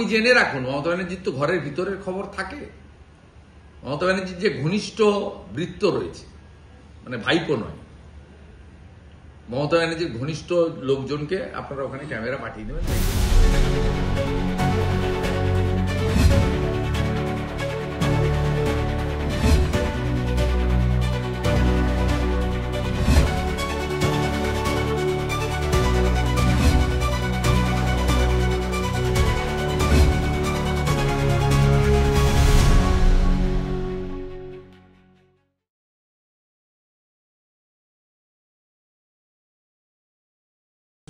আপনি জেনে রাখুন, মমতা ব্যানার্জির তো ঘরের ভিতরের খবর থাকে। মমতা ব্যানার্জির যে ঘনিষ্ঠ বৃত্ত রয়েছে, মানে ভাইপো নয়, মমতা ব্যানার্জির ঘনিষ্ঠ লোকজনকে আপনারা ওখানে ক্যামেরা পাঠিয়ে দেবেন।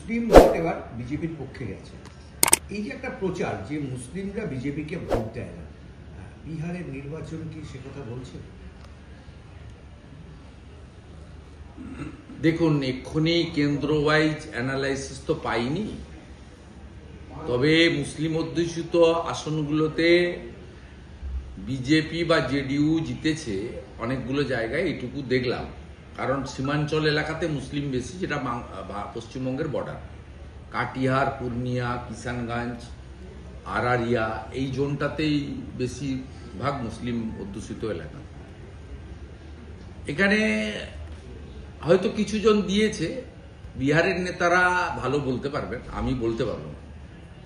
মুসলিম ভোট এবার বিজেপির পক্ষে গেছে। এই যে একটা প্রচার যে মুসলিমরা বিজেপিকে ভোট দেয় না, বিহারের নির্বাচন কি সে কথা বলছে? দেখুন, এক্ষুনি কেন্দ্র ওয়াইজ অ্যানালাইসিস তো পাইনি, তবে মুসলিম অধ্যুষিত আসনগুলোতে বিজেপি বা জেডিইউ জিতেছে অনেকগুলো জায়গায়, এটুকু দেখলাম। কারণ সীমাঞ্চল এলাকাতে মুসলিম বেশি, যেটা পশ্চিমবঙ্গের বর্ডার, কাটিহার, পূর্ণিয়া, কিষানগঞ্জ, আরারিয়া, এই জোনটাতেই বেশিরভাগ মুসলিম অধ্যুষিত এলাকা। এখানে হয়তো কিছু জন দিয়েছে, বিহারের নেতারা ভালো বলতে পারবেন, আমি বলতে পারবো না।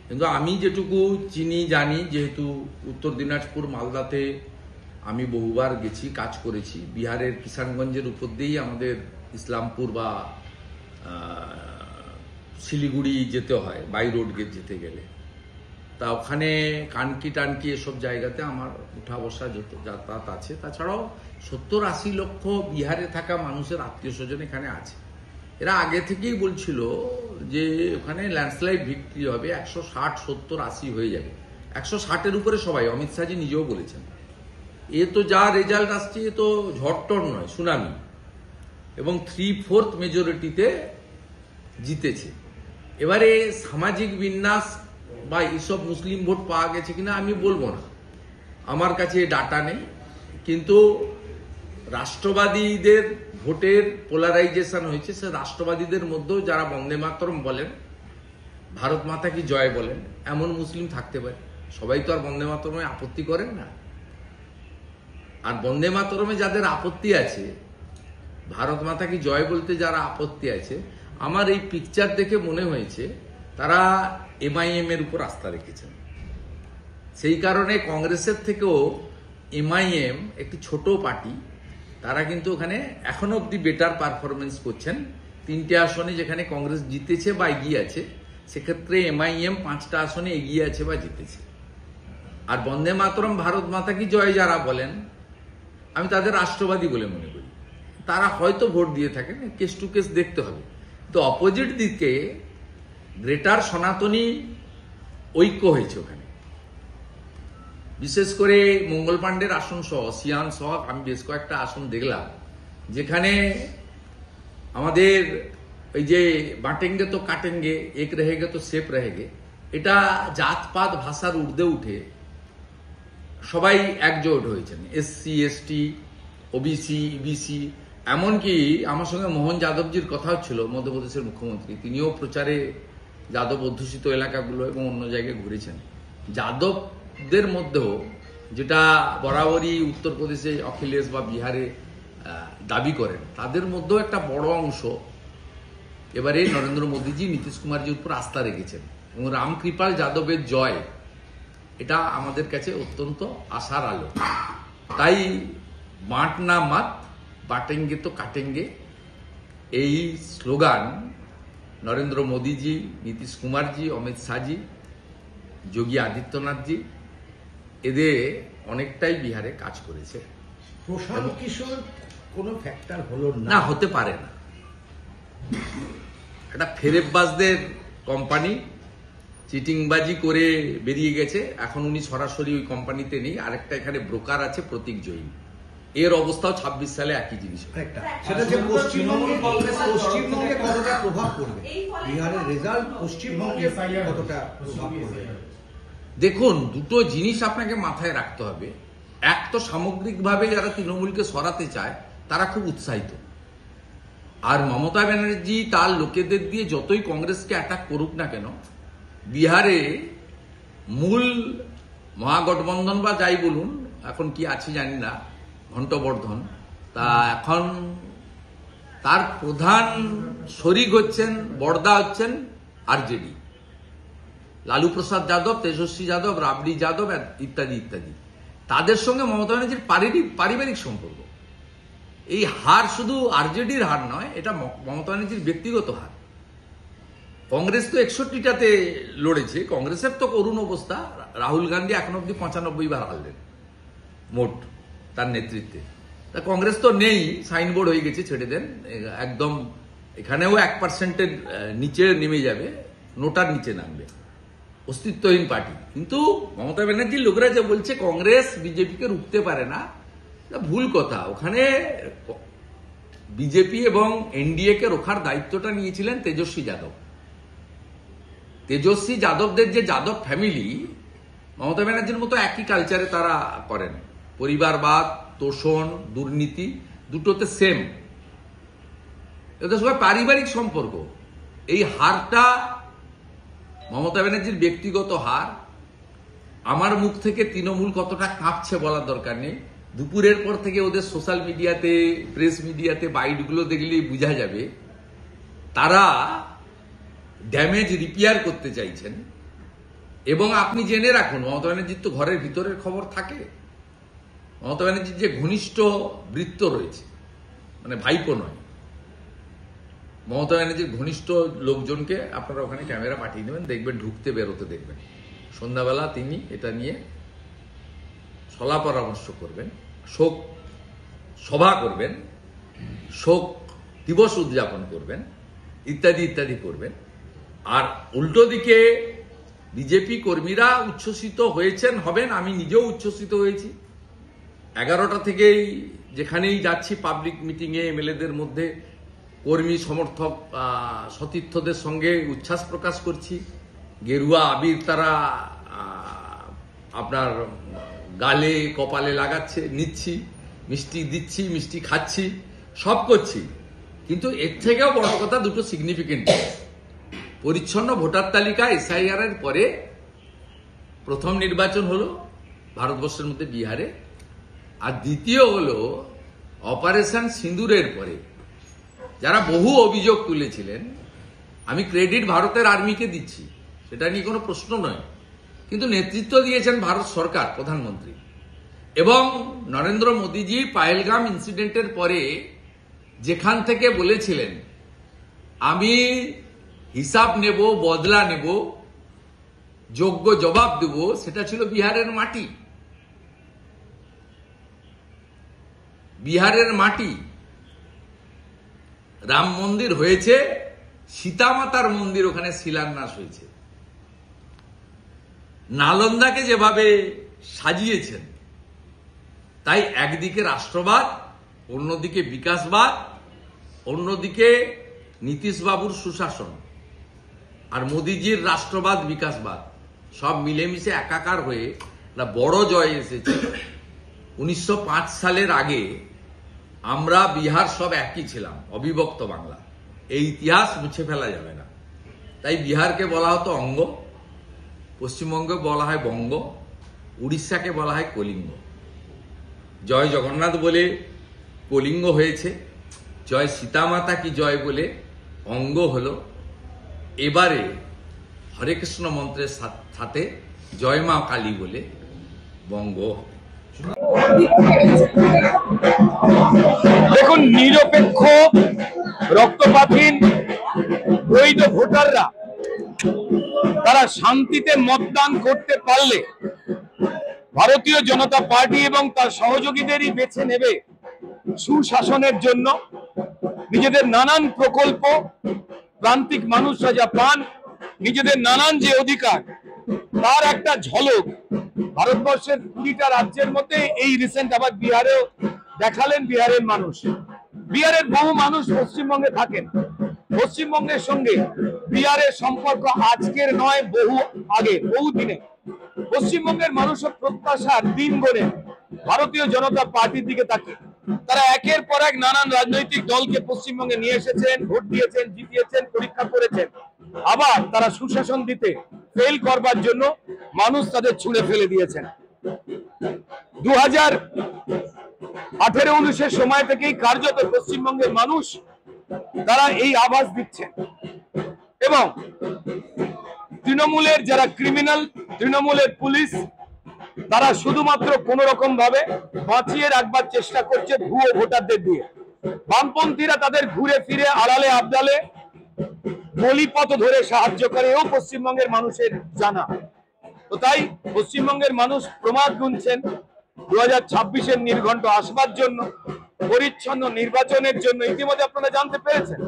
কিন্তু আমি যেটুকু চিনি জানি, যেহেতু উত্তর দিনাজপুর, মালদাতে আমি বহুবার গেছি, কাজ করেছি। বিহারের কিষানগঞ্জের উপর দিয়েই আমাদের ইসলামপুর বা শিলিগুড়ি যেতে হয়, বাই রোড যেতে গেলে। তা ওখানে কানকি টানকি এসব জায়গাতে আমার উঠা বসা যাতায়াত আছে। তাছাড়াও 70-80 লক্ষ বিহারে থাকা মানুষের আত্মীয় স্বজন এখানে আছে। এরা আগে থেকেই বলছিল যে ওখানে ল্যান্ডস্লাইড ভিক্টরি হবে, 160, 70, 80 হয়ে যাবে। 160-এর উপরে সবাই, অমিত শাহজি নিজেও বলেছেন। এ তো যা রেজাল্ট আসছে, এ তো ঝড়টর নয়, সুনামি। এবং 3/4 মেজরিটিতে জিতেছে। এবারে সামাজিক বিন্যাস বা এইসব মুসলিম ভোট পাওয়া গেছে কিনা আমি বলবো না, আমার কাছে ডাটা নেই। কিন্তু রাষ্ট্রবাদীদের ভোটের পোলারাইজেশন হয়েছে, সে রাষ্ট্রবাদীদের মধ্যেও যারা বন্দে মাতরম বলেন, ভারত মাতা কি জয় বলেন, এমন মুসলিম থাকতে পারে। সবাই তো আর বন্দে মাতরমে আপত্তি করেন না। আর বন্দে মাতরমে যাদের আপত্তি আছে, ভারত মাতা কি জয় বলতে যারা আপত্তি আছে, আমার এই পিকচার দেখে মনে হয়েছে তারা এমআইএম এর উপর আস্থা রেখেছেন। সেই কারণে কংগ্রেসের থেকেও এমআইএম একটি ছোট পার্টি, তারা কিন্তু ওখানে এখনো অব্দি বেটার পারফরমেন্স করছেন। 3টে আসনে যেখানে কংগ্রেস জিতেছে বা এগিয়ে আছে, সেক্ষেত্রে এমআইএম 5টা আসনে এগিয়ে আছে বা জিতেছে। আর বন্দে মাতরম, ভারত মাতা কি জয় যারা বলেন, আমি তাদের রাষ্ট্রবাদী বলে মনে করি। তারা হয়তো ভোট দিয়ে থাকেন, কেস টু কেস দেখতে হবে। তো অপোজিট দিকে গ্রেটার সনাতনী ঐক্য হয়েছে ওখানে, বিশেষ করে মঙ্গল পাণ্ডের আসন সহ, সিয়ান সহ আমি বেশ কয়েকটা আসন দেখলাম, যেখানে আমাদের এই যে বাঁটেঙ্গে তো কাটেঙ্গে, এক রেহেগে তো সেফ রেহেগে, এটা জাতপাত ভাষার ঊর্ধ্বে উঠে সবাই একজোট হয়েছেন। এসসি, এসটি, ওবিসি, ইবিসি, এমনকি আমার সঙ্গে মোহন যাদবজির কথা হচ্ছিল, মধ্যপ্রদেশের মুখ্যমন্ত্রী, তিনিও প্রচারে যাদব অধ্যুষিত এলাকাগুলো এবং অন্য জায়গায় ঘুরেছেন। যাদবদের মধ্যেও, যেটা বরাবরই উত্তরপ্রদেশে অখিলেশ বা বিহারে দাবি করেন, তাদের মধ্যেও একটা বড় অংশ এবারে নরেন্দ্র মোদীজি, নীতিশ কুমারজির উপর আস্থা রেখেছেন। এবং রামকৃপাল যাদবের জয়, এটা আমাদের কাছে অত্যন্ত আশার আলো। তাই বাঁট না মাত, বাটেঙ্গে তো কাটেঙ্গে, এই স্লোগান নরেন্দ্র মোদীজি, নীতিশ কুমারজি, অমিত শাহজি, যোগী আদিত্যনাথজি, এদের অনেকটাই বিহারে কাজ করেছে। প্রশান্ত কিশোর কোনো ফ্যাক্টর হলো না, হতে পারে না। একটা ফেরেববাজদের কোম্পানি, চিটিংবাজি করে বেরিয়ে গেছে। এখন উনি সরাসরি ওই কোম্পানিতে নেই, আরেকটা এখানে ব্রোকার আছে, প্রতীক জয়ী। এর অবস্থাও 26 সালে একই জিনিস। সেটা যে পশ্চিমবঙ্গে কতটা প্রভাব পড়বে, বিহারের রেজাল্ট পশ্চিমবঙ্গে কতটা প্রভাব পড়বে? দেখুন, দুটো জিনিস আপনাকে মাথায় রাখতে হবে। এক তো সামগ্রিকভাবে যারা তৃণমূলকে সরাতে চায় তারা খুব উৎসাহিত। আর মমতা ব্যানার্জি তার লোকেদের দিয়ে যতই কংগ্রেসকে অ্যাটাক করুক না কেন, বিহারে মূল মহাগঠবন্ধন বা যাই বলুন, এখন কি আছে জানি না, ঘণ্টবর্ধন, তা এখন তার প্রধান শরিক হচ্ছেন, বড়দা হচ্ছেন আরজেডি, লালু প্রসাদ যাদব, তেজস্বী যাদব, রাবড়ি যাদব ইত্যাদি ইত্যাদি। তাদের সঙ্গে মমতা ব্যানার্জির পারিবারিক সম্পর্ক। এই হার শুধু আরজেডির হার নয়, এটা মমতা ব্যানার্জির ব্যক্তিগত হার। কংগ্রেস তো 61টাতে লড়েছে, কংগ্রেসের তো করুণ অবস্থা। রাহুল গান্ধী এখন অব্দি 95 বার হারলেন মোট তার নেতৃত্বে। তা কংগ্রেস তো নেই, সাইনবোর্ড হয়ে গেছে, ছেড়ে দেন একদম। এখানেও 1% নিচে নেমে যাবে, নোটার নিচে নামবে, অস্তিত্বহীন পার্টি। কিন্তু মমতা ব্যানার্জির লোকেরা যে বলছে কংগ্রেস বিজেপিকে রুখতে পারে না, ভুল কথা। ওখানে বিজেপি এবং এনডিএ কে রোখার দায়িত্বটা নিয়েছিলেন তেজস্বী যাদব। তেজস্বী যাদবদের যে যাদব ফ্যামিলি, মমতা ব্যানার্জির মতো একই কালচারে তারা করেন। পরিবারবাদ, তোষণ, দুর্নীতি দুটোতে সেম। এদের সবাই পারিবারিক সম্পর্ক। এই হারটা মমতা ব্যানার্জির ব্যক্তিগত হার। আমার মুখ থেকে তৃণমূল কতটা কাঁপছে বলার দরকার নেই। দুপুরের পর থেকে ওদের সোশ্যাল মিডিয়াতে, প্রেস মিডিয়াতে বাইটগুলো দেখলেই বোঝা যাবে তারা ড্যামেজ রিপেয়ার করতে চাইছেন। এবং আপনি জেনে রাখুন, মমতা ব্যানার্জির তো ঘরের ভিতরের খবর থাকে। মমতা ব্যানার্জির যে ঘনিষ্ঠ বৃত্ত রয়েছে, মানে ভাইপো নয়, মমতা ব্যানার্জির ঘনিষ্ঠ লোকজনকে আপনারা ওখানে ক্যামেরা পাঠিয়ে দেবেন, দেখবেন ঢুকতে বেরোতে দেখবেন। সন্ধ্যাবেলা তিনি এটা নিয়ে সলা পরামর্শ করবেন, শোক সভা করবেন, শোক দিবস উদযাপন করবেন, ইত্যাদি ইত্যাদি করবেন। আর উল্টো দিকে বিজেপি কর্মীরা উচ্ছ্বসিত হয়েছেন, হবেন। আমি নিজেও উচ্ছ্বসিত হয়েছি। 11টা থেকেই যেখানেই যাচ্ছি পাবলিক মিটিংয়ে, এমএলএদের মধ্যে কর্মী সমর্থক সতীর্থদের সঙ্গে উচ্ছ্বাস প্রকাশ করছি। গেরুয়া আবির তারা আপনার গালে কপালে লাগাচ্ছে, নিচ্ছি, মিষ্টি দিচ্ছি, মিষ্টি খাচ্ছি, সব করছি। কিন্তু এর থেকেও বড় কথা দুটো সিগনিফিকেন্ট। পরিচ্ছন্ন ভোটার তালিকা এসআইআর এর পরে প্রথম নির্বাচন হলো ভারতবর্ষের মধ্যে বিহারে, আর দ্বিতীয় হলো অপারেশন সিঁদুরের পরে যারা বহু অভিযোগ তুলেছিলেন। আমি ক্রেডিট ভারতের আর্মিকে দিচ্ছি, সেটা নিয়ে কোনো প্রশ্ন নয়, কিন্তু নেতৃত্ব দিয়েছেন ভারত সরকার, প্রধানমন্ত্রী। এবং নরেন্দ্র মোদীজি পাহেলগাম ইনসিডেন্টের পরে যেখান থেকে বলেছিলেন আমি হিসাব নেব, বদলা নেব, যোগ্য জবাব দেব, সেটা ছিল বিহারের মাটি। বিহারের মাটি। রাম মন্দির হয়েছে, সীতামাতার মন্দির ওখানে শিলান্যাস হয়েছে। নালন্দাকে যেভাবে সাজিয়েছেন, তাই একদিকে রাষ্ট্রবাদ, অন্যদিকে বিকাশবাদ, অন্যদিকে নীতিশবাবুর সুশাসন, আর মোদিজির রাষ্ট্রবাদ, বিকাশবাদ সব মিলেমিশে একাকার হয়ে একটা বড় জয় এসেছে। 1905 সালের আগে আমরা বিহার সব একই ছিলাম, অবিভক্ত বাংলা। এই ইতিহাস মুছে ফেলা যাবে না। তাই বিহারকে বলা হতো অঙ্গ, পশ্চিমবঙ্গে বলা হয় বঙ্গ, উড়িষ্যাকে বলা হয় কলিঙ্গ। জয় জগন্নাথ বলে কলিঙ্গ হয়েছে, জয় সীতামাতা কি জয় বলে অঙ্গ হলো। এবারে হরে কৃষ্ণ মন্ত্রের সাথে জয় মা কালী বলে বঙ্গ। দেখুন, নিরপেক্ষ রক্তপাতহীন বৈধ ভোটাররা তারা শান্তিতে মতদান করতে পারলে ভারতীয় জনতা পার্টি এবং তার সহযোগীদেরই বেছে নেবে সুশাসনের জন্য। নিজেদের নানান প্রকল্প প্রান্তিক মানুষরা যা পান, নিজেদের নানান যে অধিকার, তার একটা ঝলক ভারতবর্ষের 20টা রাজ্যের মধ্যে এই রিসেন্ট আবার বিহারেও দেখালেন বিহারের মানুষ। বিহারের বহু মানুষ পশ্চিমবঙ্গে থাকেন। পশ্চিমবঙ্গের সঙ্গে বিহারের সম্পর্ক আজকের নয়, বহু আগে, বহু দিনে। পশ্চিমবঙ্গের মানুষের প্রত্যাশার দিন গড়ে ভারতীয় জনতা পার্টির দিকে তাকিয়ে তারা একের পর এক নানান রাজনৈতিক দলকে পশ্চিমবঙ্গে নিয়ে এসেছেন, ভোট দিয়েছেন, জিতিয়েছেন, পরীক্ষা করেছেন। আবার তারা সুশাসন দিতে ফেল করবার জন্য মানুষ তাদের ছুঁড়ে ফেলে দিয়েছেন। 2018-19 সময় থেকেই কার্যত পশ্চিমবঙ্গের মানুষ তারা এই আভাস দিচ্ছেন এবং তৃণমূলের যারা ক্রিমিনাল, তৃণমূলের পুলিশ, তারা শুধুমাত্র কোন রকম ভাবে বাঁচিয়ে রাখবার চেষ্টা করছে ভুয়ো ভোটারদের দিয়ে। বামপন্থীরা তাদের ঘুরে ফিরে আড়ালে আবডালে গলিপথ ধরে সাহায্য করে, এও পশ্চিমবঙ্গের মানুষের জানা। তো তাই পশ্চিমবঙ্গের মানুষ প্রমাদ গুনছেন 2026-এর নির্ঘণ্ট আসবার জন্য, পরিচ্ছন্ন নির্বাচনের জন্য। ইতিমধ্যে আপনারা জানতে পেরেছেন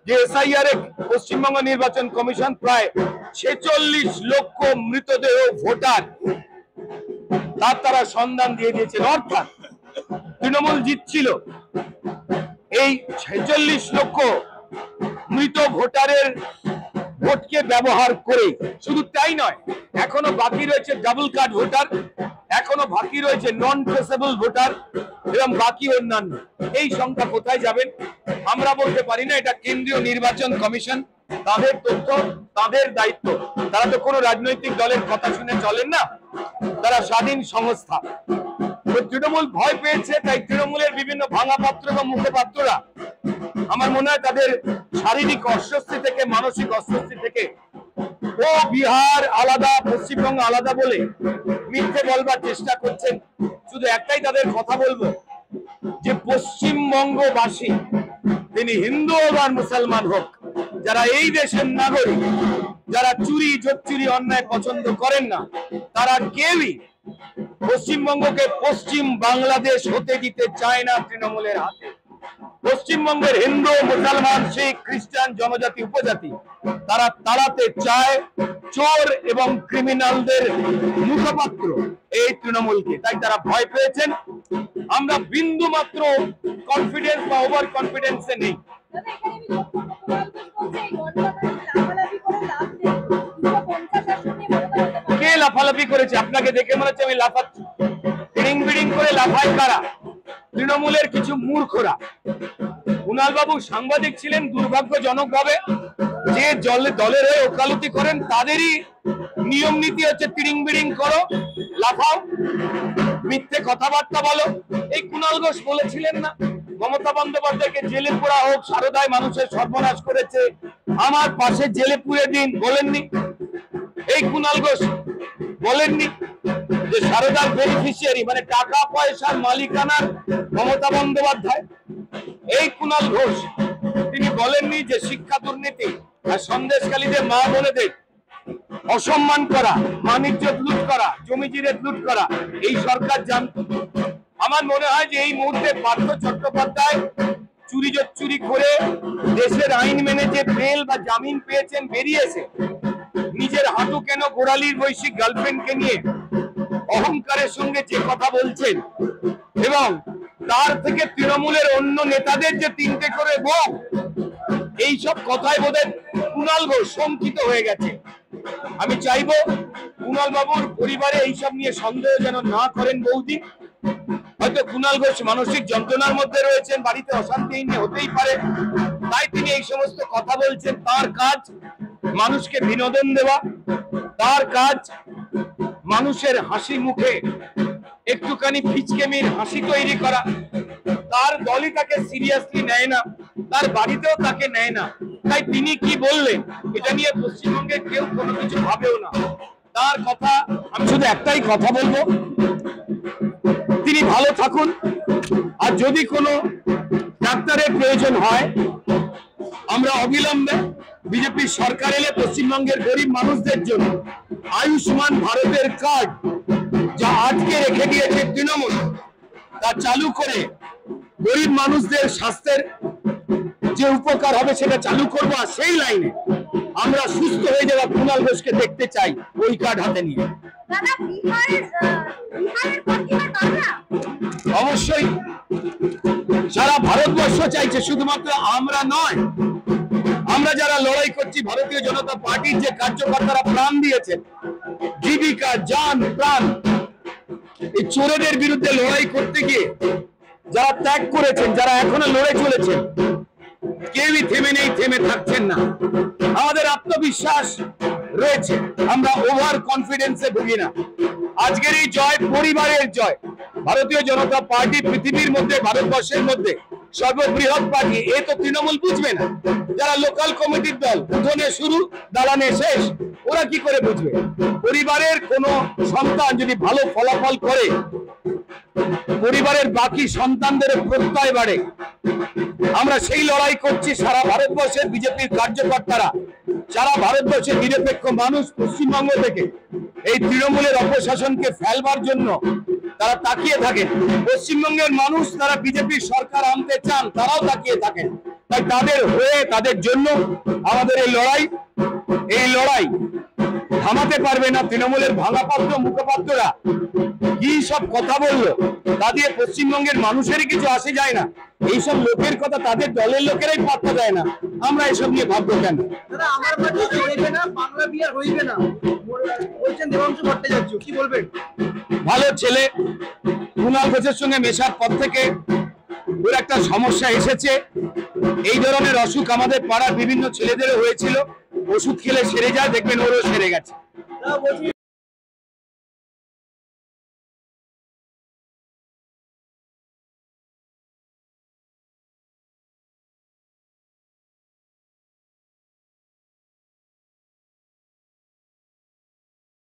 যে এসআইআর পশ্চিমবঙ্গ নির্বাচন কমিশন প্রায় 46 লক্ষ মৃতদেহ ভোটার তারা সন্ধান দিয়ে দিয়েছেন। অর্থাৎ তৃণমূল জিতছিল এই 46 লক্ষ মৃত ভোটারের ভোটকে ব্যবহার করে। শুধু তাই নয়, এখনো বাকি রয়েছে ডাবল কার্ড ভোটার, এখনো বাকি রয়েছে নন ট্রেসেবল ভোটার এবং বাকি অন্যান্য। এই সংখ্যা কোথায় যাবেন আমরা বলতে পারি না, এটা কেন্দ্রীয় নির্বাচন কমিশন, তাদের তথ্য, তাদের দায়িত্ব। তারা তো কোনো রাজনৈতিক দলের কথা শুনে চলেন না, তারা স্বাধীন সংস্থা। তৃণমূল ভয় পেয়েছে, তাই তৃণমূলের বিভিন্ন ভাঙা পাত্র এবং মুখপাত্ররা আমার মনে হয় তাদের শারীরিক অস্বস্তি থেকে, মানসিক অস্বস্তি থেকে ও বিহার আলাদা, পশ্চিমবঙ্গ আলাদা বলে মিথ্যে বলবার চেষ্টা করছেন। শুধু একটাই তাদের কথা বলবো যে পশ্চিমবঙ্গবাসী, তিনি হিন্দু আর মুসলমান হোক, যারা এই দেশের নাগরিক, যারা চুরি জোচ্চুরি অন্যায় পছন্দ করেন না, তারা কেউই পশ্চিমবঙ্গকে পশ্চিম বাংলাদেশ হতে দিতে চায় না তৃণমূলের হাতে। পশ্চিমবঙ্গের হিন্দু, মুসলমান, শিখ, খ্রিস্টান, জনজাতি, উপজাতি তারা তাড়াতে চায় চোর এবং ক্রিমিনালদের মুখপাত্র এই তৃণমূলকে। তাই তারা ভয় পেয়েছেন। আমরা বিন্দু মাত্র কনফিডেন্স বা ওভার কনফিডেন্সে নেই। কে লাফালাফি করেছে? আপনাকে দেখে মনে হচ্ছে আমি লাফাচ্ছি। বিড়িং বিড়িং করে লাফায় কারা? তৃণমূলের কিছু মূর্খরা। কুণাল বাবু সাংবাদিক ছিলেন, দুর্ভাগ্যজনক ভাবে যে দলের হয়ে ওকালতি করেন তাদেরই নিয়ম নীতি হচ্ছে তিড়িং বিড়িং করো, লাফাও, মিথ্যে কথাবার্তা বলো। এই কুণাল ঘোষ বলেছিলেন না মমতা বন্দ্যোপাধ্যায়কে জেলে পোড়া হোক, সারদায় মানুষের সর্বনাশ করেছে, আমার পাশে জেলে পুড়ে দিন, বলেননি? এই কুণাল ঘোষ বলেননি যে সারদার বেনিফিশিয়ারি মানে টাকা পয়সার মালিকানার মমতা বন্দ্যোপাধ্যায়? এই কুণাল ঘোষ তিনি বলেননি যে শিক্ষা দুর্নীতি আর সন্দেশখালীদের মা বোনেদের অসম্মান করা, মানিজ্য লুট করা, জমি জিরে লুট করা এই সরকার জানত? আমার মনে হয় যে এই মুহূর্তে পার্থ চট্টোপাধ্যায় চুরি করে দেশের আইন মেনে যে বেল বা জামিন পেয়েছেন, বেরিয়েছে, নিজের হাঁটু কেন গোড়ালির বৈশিক গার্লফ্রেন্ডকে নিয়ে অহংকারের সঙ্গে যে কথা বলছেন এবং তার থেকে তৃণমূলের অন্য নেতাদের যে 3টে করে বউ, এইসব কথায় বোধহয় কুণাল ঘোষ শঙ্কিত হয়ে গেছে। আমি চাইবো কুণাল বাবুর পরিবারে এইসব নিয়ে সন্দেহ যেন না করেন বৌদি। হয়তো কুণাল ঘোষ মানসিক যন্ত্রণার মধ্যে রয়েছেন, বাড়িতে অশান্তি নিয়ে হতেই পারে, তাই তিনি এই সমস্ত কথা বলছেন। তার কাজ মানুষকে বিনোদন দেওয়া, তার কাজ মানুষের হাসি মুখে একটুখানি ফিচকেমির হাসি তৈরি করা। তার দলই তাকে সিরিয়াসলি নেয় না, তার বাড়িতেও তাকে নেয় না। তাই তিনি কি বললেন এটা নিয়ে পশ্চিমবঙ্গে কেউ কোনো কিছু ভাবেও না। তার কথা, আমি শুধু একটাই কথা বলবো, তিনি ভালো থাকুন। আর যদি কোনো ডাক্তারের প্রয়োজন হয়, আমরা অবিলম্বে বিজেপি সরকার এলে পশ্চিমবঙ্গের গরিব মানুষদের জন্য আয়ুষ্মান ভারতের কার্ড যা আটকে রেখে দিয়েছে তৃণমূল, তা চালু করে গরিব মানুষদের স্বাস্থ্যের যে উপকার হবে সেটা চালু করবো। আর সেই লাইনে আমরা সুস্থ হয়ে যাওয়া কুণাল ঘোষকে দেখতে চাই ওই কার্ড হাতে নিয়ে। অবশ্যই সারা ভারতবর্ষ চাইছে, শুধুমাত্র আমরা নয়। আমরা যারা লড়াই করছি, ভারতীয় জনতা পার্টির যে কার্যকর্তারা প্রাণ দিয়েছেন, জীবিকা, জান, প্রাণ, এই চোরেদের বিরুদ্ধে লড়াই করতে গিয়ে যারা ত্যাগ করেছেন, যারা এখনো লড়ে চলেছেন, কেউই থেমে নেই, থেমে থাকছেন না। আমাদের আত্মবিশ্বাস রয়েছে, আমরা ওভার কনফিডেন্সে ভুগি না। আজকের এই জয় পরিবারের জয়। ভারতীয় জনতা পার্টি পৃথিবীর মধ্যে, ভারতবর্ষের মধ্যে সর্ববৃহৎ পার্টি, এ তো তৃণমূল বুঝবে না। যারা লোকাল কমিটির দল, উঠোনে শুরু দালানে শেষ, ওরা কি করে বুঝবে? পরিবারের কোনো সন্তান যদি ভালো ফলাফল করে, পরিবারের বাকি সন্তানদের প্রত্যয় বাড়ে। আমরা সেই লড়াই করছি সারা ভারতবর্ষের বিজেপির কার্যকর্তারা, সারা ভারতবর্ষের নিরপেক্ষ মানুষ পশ্চিমবঙ্গ থেকে এই তৃণমূলের অপশাসনকে ফেলবার জন্য তারা তাকিয়ে থাকেন। পশ্চিমবঙ্গের মানুষ তারা বিজেপির সরকার আনতে চান, তারাও তাকিয়ে থাকেন। তাই তাদের হয়ে, তাদের জন্য আমাদের এই লড়াই থামাতে পারবে না তৃণমূলের ভাঙাপাত্র মুখপাত্ররা। কি সব কথা বললো, তা দিয়ে পশ্চিমবঙ্গের মানুষেরই কিছু আসে যায় না। এইসব লোকের কথা তাদের দলের লোকেরাই পাত্তা দেয় না, আমরা এসব নিয়ে ভাববো কেন? আমার পার্টি হইবে না, বাংলা বিহার হইবে না বলছেন দেবাংশু ভট্টাচার্য, কি বলবেন? ভালো ছেলে, কুণাল ঘোষের সঙ্গে মেশার পর থেকে ওর একটা সমস্যা এসেছে। এই ধরনের অসুখ আমাদের পাড়ার বিভিন্ন ছেলেদেরও হয়েছিল, ওষুধ খেলে সেরে যায়, দেখবেন ওরও সেরে গেছে।